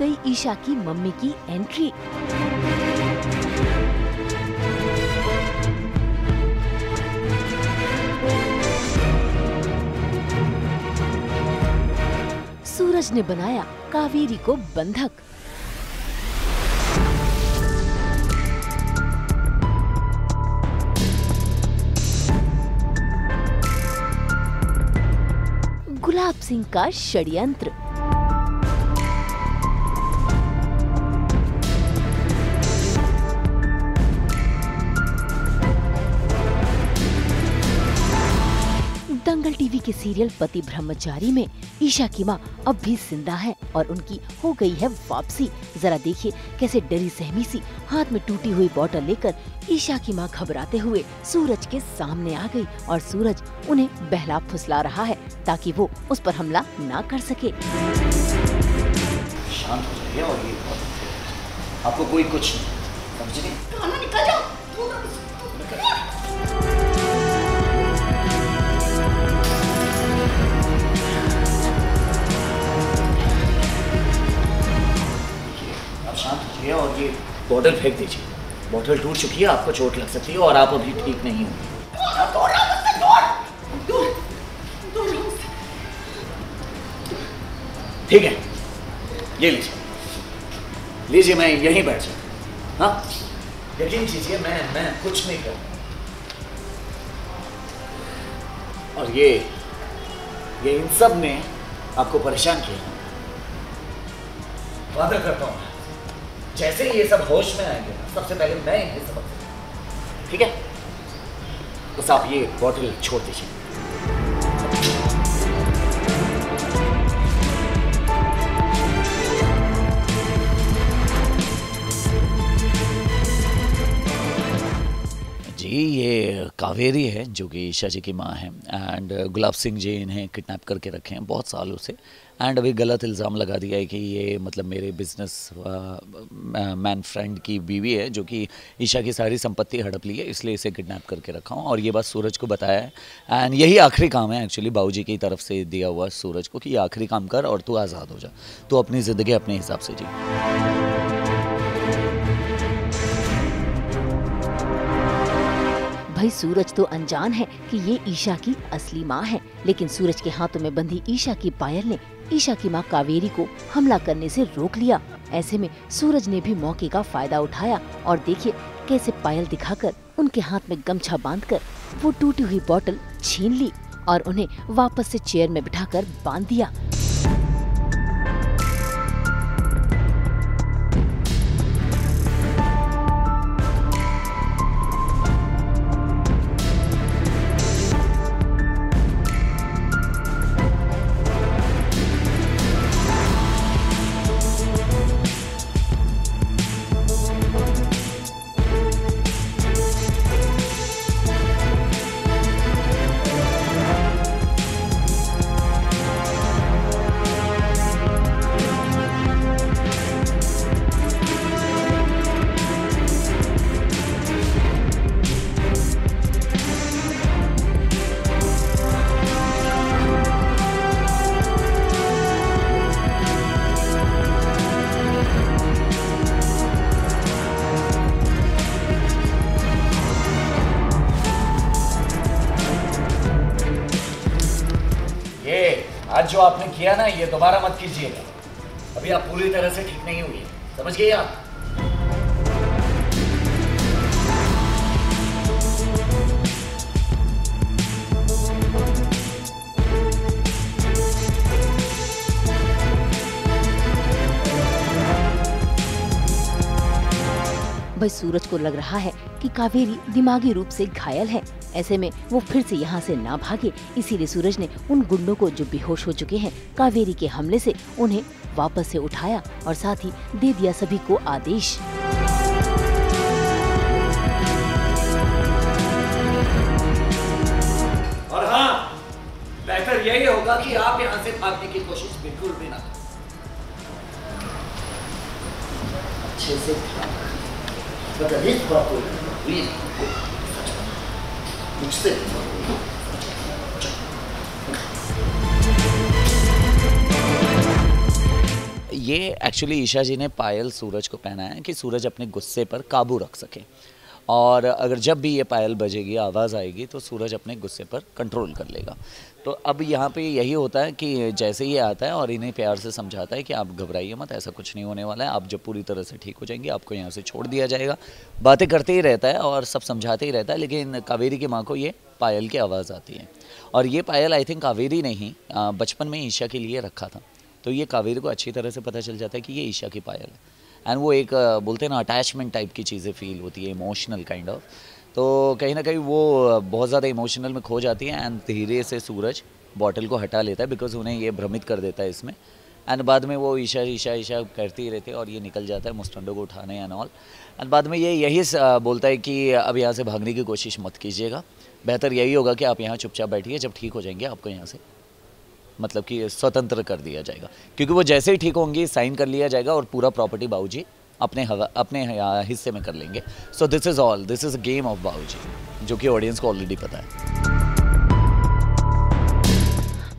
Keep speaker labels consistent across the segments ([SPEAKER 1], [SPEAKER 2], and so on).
[SPEAKER 1] गई ईशा की मम्मी की एंट्री। सूरज ने बनाया कावेरी को बंधक। गुलाब सिंह का षड्यंत्र। दंगल टीवी के सीरियल पति ब्रह्मचारी में ईशा की मां अब भी जिंदा है और उनकी हो गई है वापसी। जरा देखिए कैसे डरी सहमी सी हाथ में टूटी हुई बोतल लेकर ईशा की मां घबराते हुए सूरज के सामने आ गई और सूरज उन्हें बहला फुसला रहा है ताकि वो उस पर हमला ना कर सके।
[SPEAKER 2] शांत हो जाइए और ये आपको कोई कुछ समझ नहीं। निकल जाओ। और ये बोतल फेंक दीजिए। बोतल टूट चुकी है, आपको चोट लग सकती है और आप अभी ठीक नहीं होंगे। ठीक है, ये लीजिए, मैं यहीं बैठ जाऊँ। हाँ, यकीन कीजिए मैं कुछ नहीं कर। और ये इन सब ने आपको परेशान किया। वादा करता हूँ जैसे ही ये सब होश में आएंगे सबसे पहले मैं इन्हें सबक दूंगा। ठीक है, बस आप ये बोतल छोड़ दीजिए। जी, ये कावेरी है जो कि ईशा जी की माँ है एंड गुलाब सिंह जी इन्हें किडनैप करके रखे हैं बहुत सालों से एंड अभी गलत इल्ज़ाम लगा दिया है कि ये मतलब मेरे बिजनेस मैन फ्रेंड की बीवी है जो कि ईशा की सारी संपत्ति हड़प ली है, इसलिए इसे किडनैप करके रखा हूँ। और ये बात सूरज को बताया है एंड यही आखिरी काम है एक्चुअली बाबूजी की तरफ से दिया हुआ सूरज को कि ये आखिरी काम कर और तू आज़ाद हो जा, तू अपनी ज़िंदगी अपने हिसाब से जी।
[SPEAKER 1] भाई सूरज तो अनजान है कि ये ईशा की असली माँ है, लेकिन सूरज के हाथों में बंधी ईशा की पायल ने ईशा की माँ कावेरी को हमला करने से रोक लिया। ऐसे में सूरज ने भी मौके का फायदा उठाया और देखिए कैसे पायल दिखाकर उनके हाथ में गमछा बांधकर वो टूटी हुई बोतल छीन ली और उन्हें वापस से चेयर में बिठाकर बांध दिया।
[SPEAKER 2] आज जो आपने किया ना ये दोबारा मत कीजिएगा, अभी आप पूरी तरह से ठीक नहीं हुई, समझ गए आप?
[SPEAKER 1] भाई सूरज को लग रहा है कि कावेरी दिमागी रूप से घायल है, ऐसे में वो फिर से यहाँ से ना भागे, इसीलिए सूरज ने उन गुंडों को जो बेहोश हो चुके हैं कावेरी के हमले से उन्हें वापस से उठाया और साथ ही दे दिया सभी को आदेश।
[SPEAKER 2] और हाँ, बेहतर यही होगा कि आप यहाँ से भागने की कोशिश बिल्कुल भी ना करें। अच्छे से मुझसे ये एक्चुअली ईशा जी ने पायल सूरज को पहनाया है कि सूरज अपने गुस्से पर काबू रख सके, और अगर जब भी ये पायल बजेगी, आवाज़ आएगी, तो सूरज अपने गुस्से पर कंट्रोल कर लेगा। तो अब यहाँ पे यही होता है कि जैसे ये आता है और इन्हें प्यार से समझाता है कि आप घबराइए मत, ऐसा कुछ नहीं होने वाला है, आप जब पूरी तरह से ठीक हो जाएंगे आपको यहाँ से छोड़ दिया जाएगा। बातें करते ही रहता है और सब समझाते ही रहता है, लेकिन कावेरी की माँ को ये पायल की आवाज़ आती है। और ये पायल आई थिंक कावेरी ने ही बचपन में ईशा के लिए रखा था, तो ये कावेरी को अच्छी तरह से पता चल जाता है कि ये ईशा की पायल है। एंड वो एक बोलते हैं ना अटैचमेंट टाइप की चीज़ें फील होती है, इमोशनल काइंड ऑफ। तो कहीं ना कहीं वो बहुत ज़्यादा इमोशनल में खो जाती है एंड धीरे से सूरज बॉटल को हटा लेता है, बिकॉज उन्हें ये भ्रमित कर देता है इसमें। एंड बाद में वो ईशा ईशा ईशा करती ही रहती है और ये निकल जाता है मुस्टंडो को उठाने एंड ऑल। एंड बाद में ये यही बोलता है कि अब यहाँ से भागने की कोशिश मत कीजिएगा, बेहतर यही होगा कि आप यहाँ चुपचाप बैठिए, जब ठीक हो जाएंगे आपको यहाँ से मतलब कि स्वतंत्र कर दिया जाएगा, क्योंकि वो जैसे ही ठीक होंगी साइन कर लिया जाएगा और पूरा प्रॉपर्टी बाबूजी अपने हिस्से में कर लेंगे। So this is all, this is a game of बाबूजी, जो कि ऑडियंस को ऑलरेडी पता है।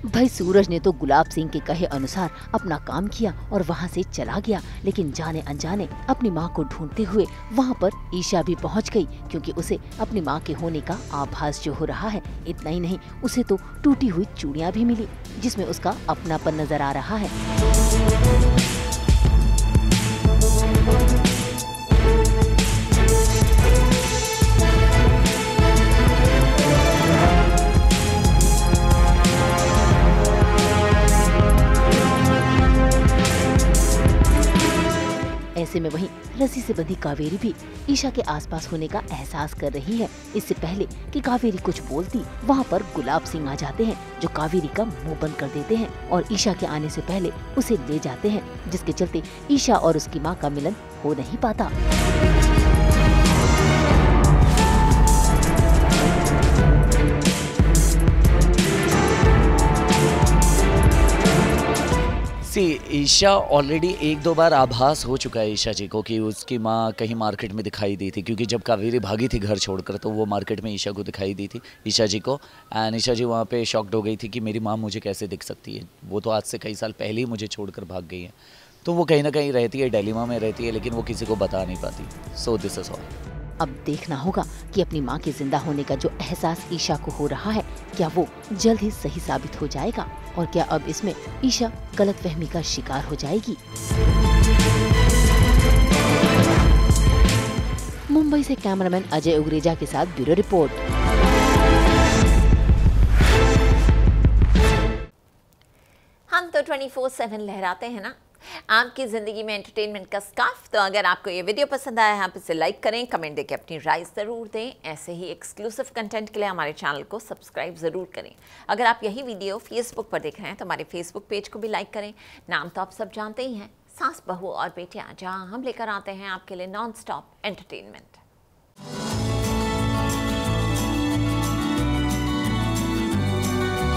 [SPEAKER 1] भाई सूरज ने तो गुलाब सिंह के कहे अनुसार अपना काम किया और वहाँ से चला गया, लेकिन जाने अनजाने अपनी माँ को ढूंढते हुए वहाँ पर ईशा भी पहुँच गई, क्योंकि उसे अपनी माँ के होने का आभास जो हो रहा है। इतना ही नहीं, उसे तो टूटी हुई चूड़ियाँ भी मिली जिसमें उसका अपनापन नजर आ रहा है। ऐसे में वहीं रस्सी से बंधी कावेरी भी ईशा के आसपास होने का एहसास कर रही है। इससे पहले कि कावेरी कुछ बोलती, वहाँ पर गुलाब सिंह आ जाते हैं, जो कावेरी का मुंह बंद कर देते हैं और ईशा के आने से पहले उसे ले जाते हैं, जिसके चलते ईशा और उसकी माँ का मिलन हो नहीं पाता।
[SPEAKER 2] ईशा ऑलरेडी एक दो बार आभास हो चुका है ईशा जी को कि उसकी माँ कहीं मार्केट में दिखाई दी थी, क्योंकि जब कावेरी भागी थी घर छोड़कर तो वो मार्केट में ईशा को दिखाई दी थी, ईशा जी को। एंड ईशा जी वहाँ पे शॉक्ड हो गई थी कि मेरी माँ मुझे कैसे दिख सकती है, वो तो आज से कई साल पहले ही मुझे छोड़कर भाग गई है। तो वो कहीं ना कहीं रहती है, डिलेमा में रहती है, लेकिन वो किसी को बता नहीं पाती। So this is all.
[SPEAKER 1] अब देखना होगा कि अपनी माँ के जिंदा होने का जो एहसास ईशा को हो रहा है, क्या वो जल्द ही सही साबित हो जाएगा, और क्या अब इसमें ईशा गलतफहमी का शिकार हो जाएगी। मुंबई से कैमरामैन अजय उग्रेजा के साथ ब्यूरो रिपोर्ट।
[SPEAKER 3] हम तो 24/7 लहराते हैं ना आपकी ज़िंदगी में एंटरटेनमेंट का स्कार्फ। तो अगर आपको ये वीडियो पसंद आया है आप इसे लाइक करें, कमेंट देके अपनी राय ज़रूर दें। ऐसे ही एक्सक्लूसिव कंटेंट के लिए हमारे चैनल को सब्सक्राइब ज़रूर करें। अगर आप यही वीडियो फेसबुक पर देख रहे हैं तो हमारे फेसबुक पेज को भी लाइक करें। नाम तो आप सब जानते ही हैं, सास, बहू और बेटियाँ, जहाँ हम लेकर आते हैं आपके लिए नॉन स्टॉप एंटरटेनमेंट।